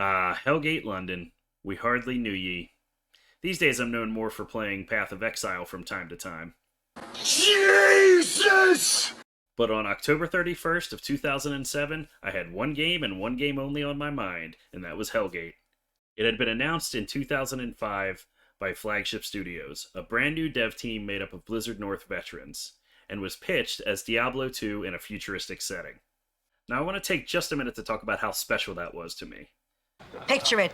Hellgate, London. We hardly knew ye. These days I'm known more for playing Path of Exile from time to time. Jesus! But on October 31st of 2007, I had one game and one game only on my mind, and that was Hellgate. It had been announced in 2005 by Flagship Studios, a brand new dev team made up of Blizzard North veterans, and was pitched as Diablo 2 in a futuristic setting. Now I want to take just a minute to talk about how special that was to me. Picture it.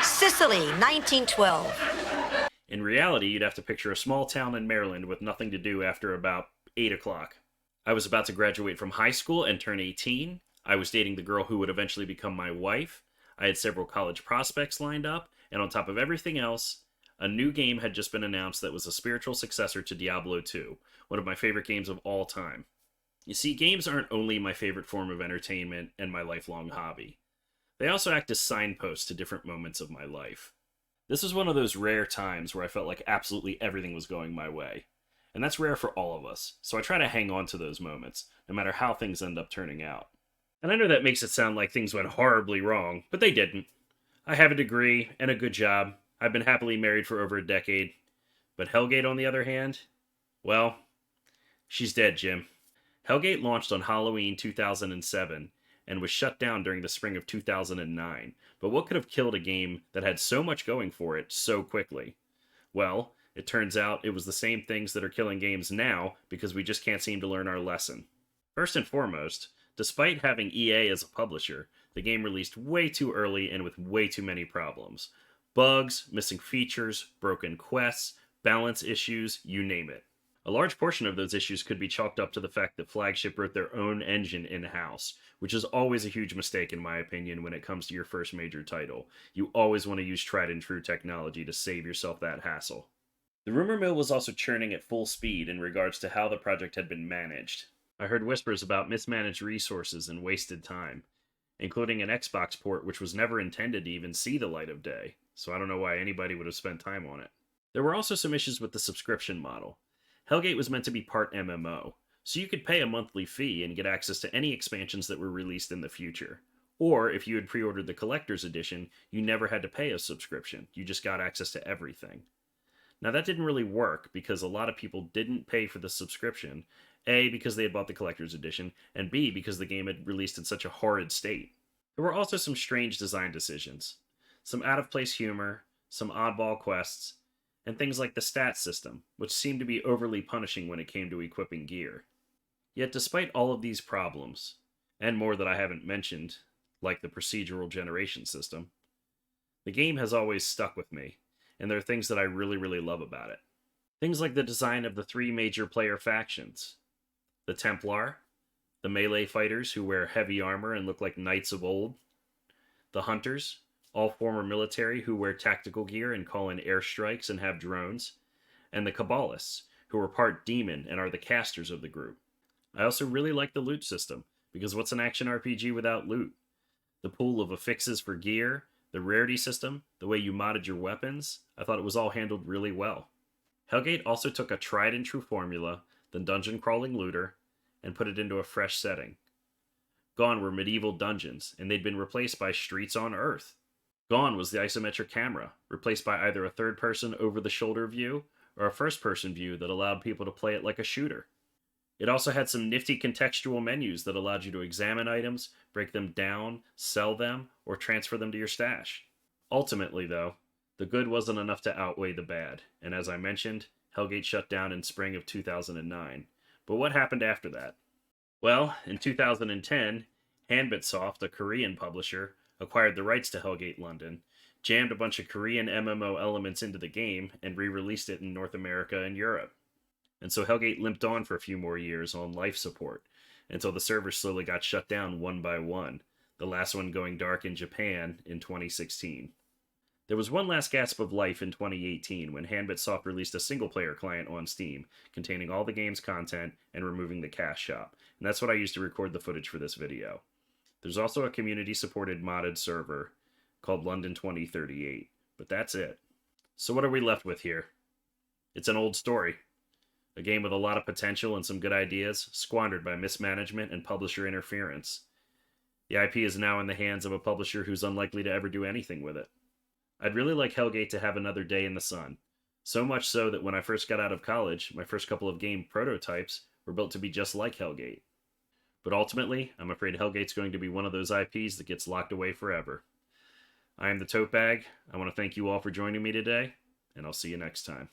Sicily, 1912. In reality, you'd have to picture a small town in Maryland with nothing to do after about 8 o'clock. I was about to graduate from high school and turn 18. I was dating the girl who would eventually become my wife. I had several college prospects lined up, and on top of everything else, a new game had just been announced that was a spiritual successor to Diablo 2, one of my favorite games of all time. You see, games aren't only my favorite form of entertainment and my lifelong hobby. They also act as signposts to different moments of my life. This was one of those rare times where I felt like absolutely everything was going my way. And that's rare for all of us, so I try to hang on to those moments, no matter how things end up turning out. And I know that makes it sound like things went horribly wrong, but they didn't. I have a degree and a good job. I've been happily married for over a decade. But Hellgate, on the other hand, well, she's dead, Jim. Hellgate launched on Halloween 2007 and was shut down during the spring of 2009. But what could have killed a game that had so much going for it so quickly? Well, it turns out it was the same things that are killing games now because we just can't seem to learn our lesson. First and foremost, despite having EA as a publisher, the game released way too early and with way too many problems. Bugs, missing features, broken quests, balance issues, you name it. A large portion of those issues could be chalked up to the fact that Flagship wrote their own engine in-house, which is always a huge mistake in my opinion when it comes to your first major title. You always want to use tried and true technology to save yourself that hassle. The rumor mill was also churning at full speed in regards to how the project had been managed. I heard whispers about mismanaged resources and wasted time, including an Xbox port which was never intended to even see the light of day, so I don't know why anybody would have spent time on it. There were also some issues with the subscription model. Hellgate was meant to be part MMO, so you could pay a monthly fee and get access to any expansions that were released in the future. Or, if you had pre-ordered the collector's edition, you never had to pay a subscription, you just got access to everything. Now that didn't really work because a lot of people didn't pay for the subscription, A, because they had bought the collector's edition, and B, because the game had released in such a horrid state. There were also some strange design decisions, some out-of-place humor, some oddball quests, and things like the stat system, which seemed to be overly punishing when it came to equipping gear. Yet despite all of these problems, and more that I haven't mentioned, like the procedural generation system, the game has always stuck with me, and there are things that I really love about it. Things like the design of the three major player factions. The Templar, the melee fighters who wear heavy armor and look like knights of old. The Hunters, all former military who wear tactical gear and call in airstrikes and have drones. And the Kabbalists, who are part demon and are the casters of the group. I also really like the loot system, because what's an action RPG without loot? The pool of affixes for gear, the rarity system, the way you modded your weapons, I thought it was all handled really well. Hellgate also took a tried and true formula, the dungeon crawling looter, and put it into a fresh setting. Gone were medieval dungeons, and they'd been replaced by streets on Earth. Gone was the isometric camera, replaced by either a third-person over-the-shoulder view or a first-person view that allowed people to play it like a shooter. It also had some nifty contextual menus that allowed you to examine items, break them down, sell them, or transfer them to your stash. Ultimately, though, the good wasn't enough to outweigh the bad, and as I mentioned, Hellgate shut down in spring of 2009. But what happened after that? Well, in 2010, Hanbitsoft, a Korean publisher, acquired the rights to Hellgate London, jammed a bunch of Korean MMO elements into the game, and re-released it in North America and Europe. And so Hellgate limped on for a few more years on life support, until the servers slowly got shut down one by one, the last one going dark in Japan in 2016. There was one last gasp of life in 2018 when Hanbitsoft released a single-player client on Steam, containing all the game's content and removing the cash shop, and that's what I used to record the footage for this video. There's also a community-supported modded server called London 2038, but that's it. So what are we left with here? It's an old story. A game with a lot of potential and some good ideas, squandered by mismanagement and publisher interference. The IP is now in the hands of a publisher who's unlikely to ever do anything with it. I'd really like Hellgate to have another day in the sun. So much so that when I first got out of college, my first couple of game prototypes were built to be just like Hellgate. But ultimately, I'm afraid Hellgate's going to be one of those IPs that gets locked away forever. I am the Tote Bag. I want to thank you all for joining me today, and I'll see you next time.